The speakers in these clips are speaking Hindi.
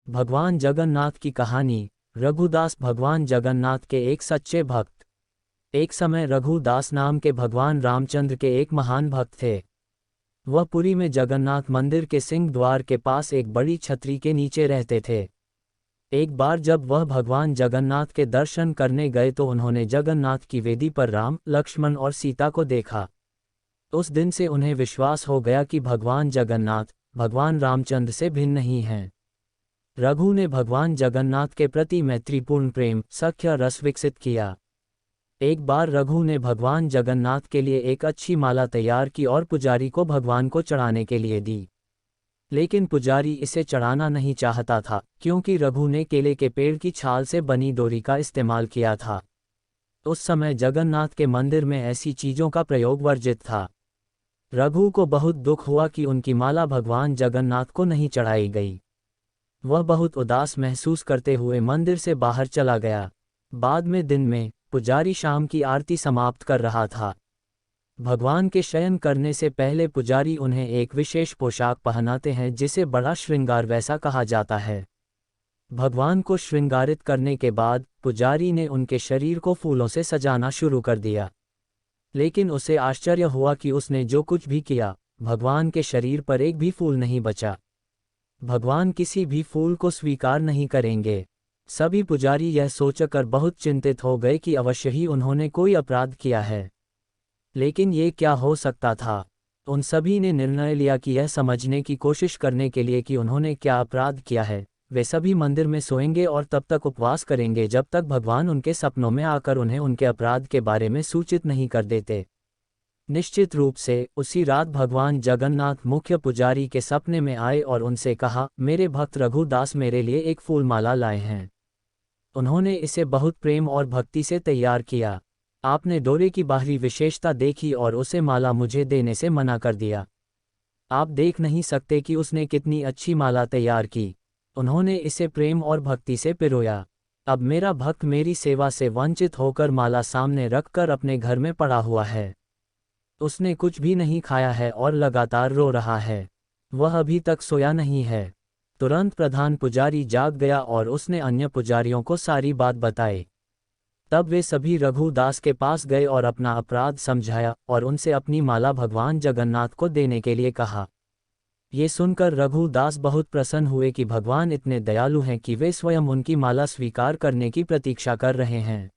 भगवान जगन्नाथ की कहानी। रघुदास भगवान जगन्नाथ के एक सच्चे भक्त। एक समय रघुदास नाम के भगवान रामचंद्र के एक महान भक्त थे। वह पुरी में जगन्नाथ मंदिर के सिंह द्वार के पास एक बड़ी छतरी के नीचे रहते थे। एक बार जब वह भगवान जगन्नाथ के दर्शन करने गए तो उन्होंने जगन्नाथ की वेदी पर राम, लक्ष्मण और सीता को देखा। उस दिन से उन्हें विश्वास हो गया कि भगवान जगन्नाथ भगवान रामचंद्र से भिन्न नहीं हैं। रघु ने भगवान जगन्नाथ के प्रति मैत्रीपूर्ण प्रेम सख्य रस विकसित किया। एक बार रघु ने भगवान जगन्नाथ के लिए एक अच्छी माला तैयार की और पुजारी को भगवान को चढ़ाने के लिए दी। लेकिन पुजारी इसे चढ़ाना नहीं चाहता था क्योंकि रघु ने केले के पेड़ की छाल से बनी डोरी का इस्तेमाल किया था। उस समय जगन्नाथ के मंदिर में ऐसी चीजों का प्रयोग वर्जित था। रघु को बहुत दुख हुआ कि उनकी माला भगवान जगन्नाथ को नहीं चढ़ाई गई। वह बहुत उदास महसूस करते हुए मंदिर से बाहर चला गया। बाद में दिन में पुजारी शाम की आरती समाप्त कर रहा था। भगवान के शयन करने से पहले पुजारी उन्हें एक विशेष पोशाक पहनाते हैं जिसे बड़ा श्रृंगार वैसा कहा जाता है। भगवान को श्रृंगारित करने के बाद पुजारी ने उनके शरीर को फूलों से सजाना शुरू कर दिया। लेकिन उसे आश्चर्य हुआ कि उसने जो कुछ भी किया, भगवान के शरीर पर एक भी फूल नहीं बचा। भगवान किसी भी फूल को स्वीकार नहीं करेंगे। सभी पुजारी यह सोचकर बहुत चिंतित हो गए कि अवश्य ही उन्होंने कोई अपराध किया है। लेकिन ये क्या हो सकता था? उन सभी ने निर्णय लिया कि यह समझने की कोशिश करने के लिए कि उन्होंने क्या अपराध किया है, वे सभी मंदिर में सोएंगे और तब तक उपवास करेंगे जब तक भगवान उनके सपनों में आकर उन्हें उनके अपराध के बारे में सूचित नहीं कर देते। निश्चित रूप से उसी रात भगवान जगन्नाथ मुख्य पुजारी के सपने में आए और उनसे कहा, मेरे भक्त रघुदास मेरे लिए एक फूलमाला लाए हैं। उन्होंने इसे बहुत प्रेम और भक्ति से तैयार किया। आपने डोरे की बाहरी विशेषता देखी और उसे माला मुझे देने से मना कर दिया। आप देख नहीं सकते कि उसने कितनी अच्छी माला तैयार की। उन्होंने इसे प्रेम और भक्ति से पिरोया। अब मेरा भक्त मेरी सेवा से वंचित होकर माला सामने रखकर अपने घर में पड़ा हुआ है। उसने कुछ भी नहीं खाया है और लगातार रो रहा है। वह अभी तक सोया नहीं है। तुरंत प्रधान पुजारी जाग गया और उसने अन्य पुजारियों को सारी बात बताई। तब वे सभी रघुदास के पास गए और अपना अपराध समझाया और उनसे अपनी माला भगवान जगन्नाथ को देने के लिए कहा। ये सुनकर रघुदास बहुत प्रसन्न हुए कि भगवान इतने दयालु हैं कि वे स्वयं उनकी माला स्वीकार करने की प्रतीक्षा कर रहे हैं।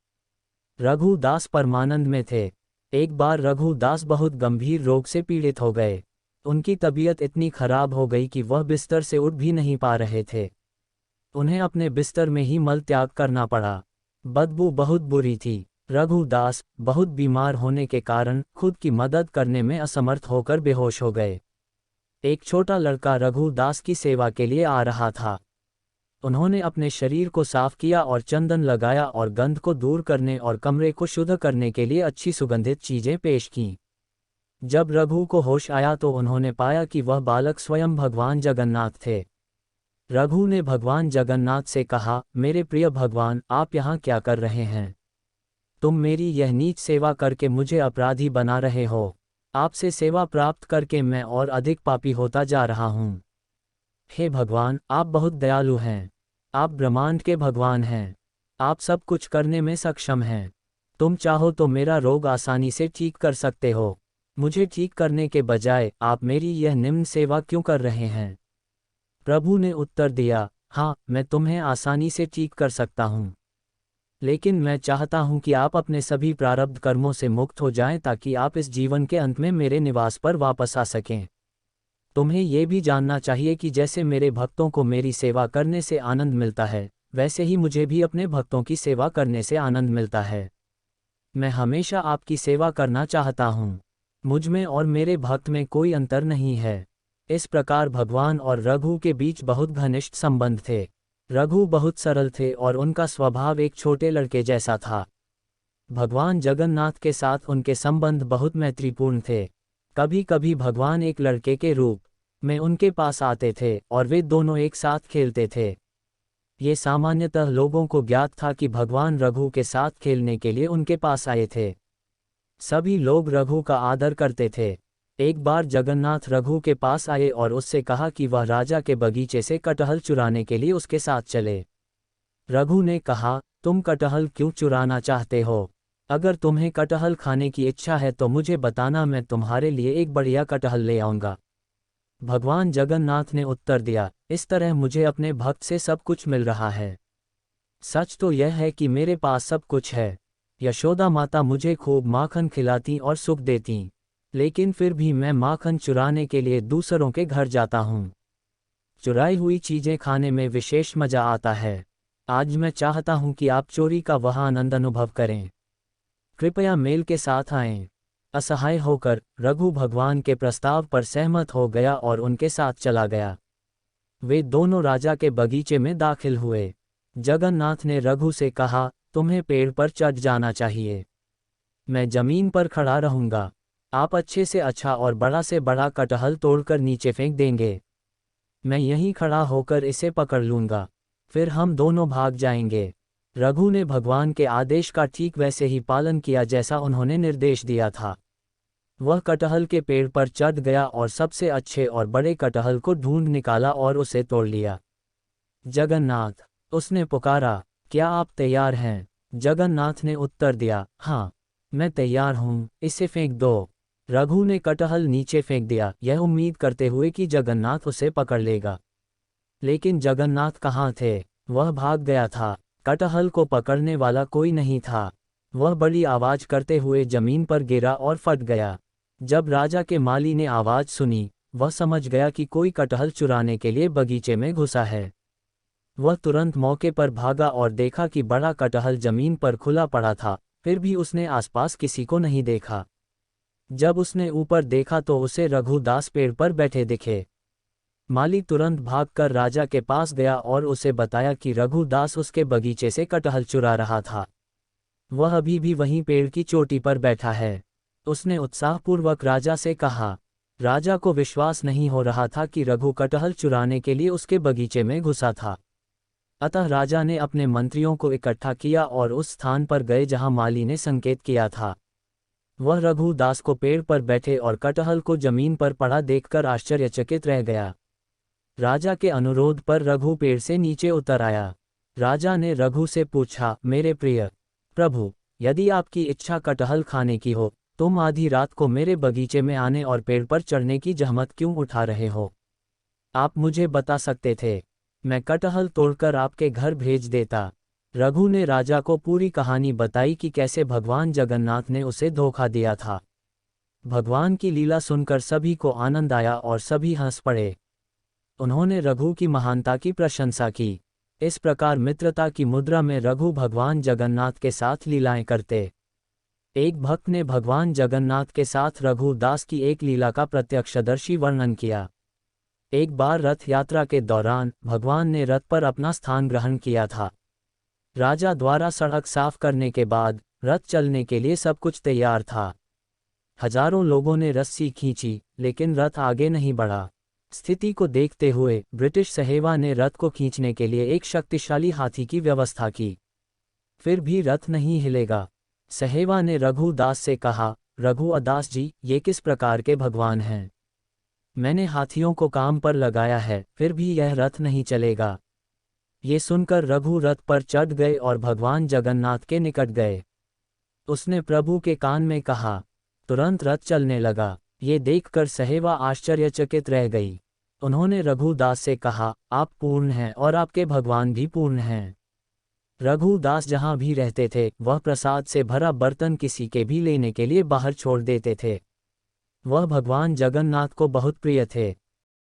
रघुदास परमानंद में थे। एक बार रघुदास बहुत गंभीर रोग से पीड़ित हो गए। उनकी तबीयत इतनी खराब हो गई कि वह बिस्तर से उठ भी नहीं पा रहे थे। उन्हें अपने बिस्तर में ही मल त्याग करना पड़ा। बदबू बहुत बुरी थी। रघुदास बहुत बीमार होने के कारण खुद की मदद करने में असमर्थ होकर बेहोश हो गए। एक छोटा लड़का रघुदास की सेवा के लिए आ रहा था। उन्होंने अपने शरीर को साफ किया और चंदन लगाया और गंध को दूर करने और कमरे को शुद्ध करने के लिए अच्छी सुगंधित चीजें पेश कीं। जब रघु को होश आया तो उन्होंने पाया कि वह बालक स्वयं भगवान जगन्नाथ थे। रघु ने भगवान जगन्नाथ से कहा, मेरे प्रिय भगवान, आप यहाँ क्या कर रहे हैं? तुम मेरी यह नीच सेवा करके मुझे अपराधी बना रहे हो। आपसे सेवा प्राप्त करके मैं और अधिक पापी होता जा रहा हूँ। हे भगवान, आप बहुत दयालु हैं। आप ब्रह्मांड के भगवान हैं। आप सब कुछ करने में सक्षम हैं। तुम चाहो तो मेरा रोग आसानी से ठीक कर सकते हो। मुझे ठीक करने के बजाय आप मेरी यह निम्न सेवा क्यों कर रहे हैं? प्रभु ने उत्तर दिया, हाँ, मैं तुम्हें आसानी से ठीक कर सकता हूँ। लेकिन मैं चाहता हूँ कि आप अपने सभी प्रारब्ध कर्मों से मुक्त हो जाएं ताकि आप इस जीवन के अंत में मेरे निवास पर वापस आ सकें। तुम्हें ये भी जानना चाहिए कि जैसे मेरे भक्तों को मेरी सेवा करने से आनंद मिलता है, वैसे ही मुझे भी अपने भक्तों की सेवा करने से आनंद मिलता है। मैं हमेशा आपकी सेवा करना चाहता हूँ। मुझ में और मेरे भक्त में कोई अंतर नहीं है। इस प्रकार भगवान और रघु के बीच बहुत घनिष्ठ संबंध थे। रघु बहुत सरल थे और उनका स्वभाव एक छोटे लड़के जैसा था। भगवान जगन्नाथ के साथ उनके संबंध बहुत मैत्रीपूर्ण थे। कभी कभी भगवान एक लड़के के रूप में उनके पास आते थे और वे दोनों एक साथ खेलते थे। ये सामान्यतः लोगों को ज्ञात था कि भगवान रघु के साथ खेलने के लिए उनके पास आए थे। सभी लोग रघु का आदर करते थे। एक बार जगन्नाथ रघु के पास आए और उससे कहा कि वह राजा के बगीचे से कटहल चुराने के लिए उसके साथ चले। रघु ने कहा, तुम कटहल क्यों चुराना चाहते हो? अगर तुम्हें कटहल खाने की इच्छा है तो मुझे बताना, मैं तुम्हारे लिए एक बढ़िया कटहल ले आऊँगा। भगवान जगन्नाथ ने उत्तर दिया, इस तरह मुझे अपने भक्त से सब कुछ मिल रहा है। सच तो यह है कि मेरे पास सब कुछ है। यशोदा माता मुझे खूब माखन खिलाती और सुख देती, लेकिन फिर भी मैं माखन चुराने के लिए दूसरों के घर जाता हूँ। चुराई हुई चीज़ें खाने में विशेष मज़ा आता है। आज मैं चाहता हूँ कि आप चोरी का वह आनंद अनुभव करें। कृपया मेल के साथ आएं। असहाय होकर रघु भगवान के प्रस्ताव पर सहमत हो गया और उनके साथ चला गया। वे दोनों राजा के बगीचे में दाखिल हुए। जगन्नाथ ने रघु से कहा, तुम्हें पेड़ पर चढ़ जाना चाहिए। मैं जमीन पर खड़ा रहूंगा। आप अच्छे से अच्छा और बड़ा से बड़ा कटहल तोड़कर नीचे फेंक देंगे। मैं यहीं खड़ा होकर इसे पकड़ लूंगा, फिर हम दोनों भाग जाएंगे। रघु ने भगवान के आदेश का ठीक वैसे ही पालन किया जैसा उन्होंने निर्देश दिया था। वह कटहल के पेड़ पर चढ़ गया और सबसे अच्छे और बड़े कटहल को ढूंढ निकाला और उसे तोड़ लिया। जगन्नाथ, उसने पुकारा, क्या आप तैयार हैं? जगन्नाथ ने उत्तर दिया, हाँ, मैं तैयार हूँ, इसे फेंक दो। रघु ने कटहल नीचे फेंक दिया, यह उम्मीद करते हुए कि जगन्नाथ उसे पकड़ लेगा। लेकिन जगन्नाथ कहाँ थे? वह भाग गया था। कटहल को पकड़ने वाला कोई नहीं था। वह बड़ी आवाज करते हुए जमीन पर गिरा और फट गया। जब राजा के माली ने आवाज सुनी, वह समझ गया कि कोई कटहल चुराने के लिए बगीचे में घुसा है। वह तुरंत मौके पर भागा और देखा कि बड़ा कटहल जमीन पर खुला पड़ा था, फिर भी उसने आसपास किसी को नहीं देखा। जब उसने ऊपर देखा तो उसे रघुदास पेड़ पर बैठे दिखे। माली तुरंत भागकर राजा के पास गया और उसे बताया कि रघुदास उसके बगीचे से कटहल चुरा रहा था। वह अभी भी वहीं पेड़ की चोटी पर बैठा है। उसने उत्साहपूर्वक राजा से कहा। राजा को विश्वास नहीं हो रहा था कि रघु कटहल चुराने के लिए उसके बगीचे में घुसा था। अतः राजा ने अपने मंत्रियों को इकट्ठा किया और उस स्थान पर गए जहां माली ने संकेत किया था। वह रघुदास को पेड़ पर बैठे और कटहल को जमीन पर पड़ा देखकर आश्चर्यचकित रह गया। राजा के अनुरोध पर रघु पेड़ से नीचे उतर आया। राजा ने रघु से पूछा, मेरे प्रिय प्रभु, यदि आपकी इच्छा कटहल खाने की हो, तुम आधी रात को मेरे बगीचे में आने और पेड़ पर चढ़ने की जहमत क्यों उठा रहे हो? आप मुझे बता सकते थे, मैं कटहल तोड़कर आपके घर भेज देता। रघु ने राजा को पूरी कहानी बताई कि कैसे भगवान जगन्नाथ ने उसे धोखा दिया था। भगवान की लीला सुनकर सभी को आनंद आया और सभी हंस पड़े। उन्होंने रघु की महानता की प्रशंसा की। इस प्रकार मित्रता की मुद्रा में रघु भगवान जगन्नाथ के साथ लीलाएं करते। एक भक्त ने भगवान जगन्नाथ के साथ रघुदास की एक लीला का प्रत्यक्षदर्शी वर्णन किया। एक बार रथ यात्रा के दौरान भगवान ने रथ पर अपना स्थान ग्रहण किया था। राजा द्वारा सड़क साफ करने के बाद रथ चलने के लिए सब कुछ तैयार था। हजारों लोगों ने रस्सी खींची, लेकिन रथ आगे नहीं बढ़ा। स्थिति को देखते हुए ब्रिटिश सहेवा ने रथ को खींचने के लिए एक शक्तिशाली हाथी की व्यवस्था की। फिर भी रथ नहीं हिलेगा। सहेवा ने रघुदास से कहा, रघुदास जी, ये किस प्रकार के भगवान हैं? मैंने हाथियों को काम पर लगाया है, फिर भी यह रथ नहीं चलेगा। ये सुनकर रघु रथ पर चढ़ गए और भगवान जगन्नाथ के निकट गए। उसने प्रभु के कान में कहा। तुरंत रथ चलने लगा। ये देखकर सहेवा आश्चर्यचकित रह गई। उन्होंने रघुदास से कहा, आप पूर्ण हैं और आपके भगवान भी पूर्ण हैं। रघुदास जहाँ भी रहते थे वह प्रसाद से भरा बर्तन किसी के भी लेने के लिए बाहर छोड़ देते थे। वह भगवान जगन्नाथ को बहुत प्रिय थे।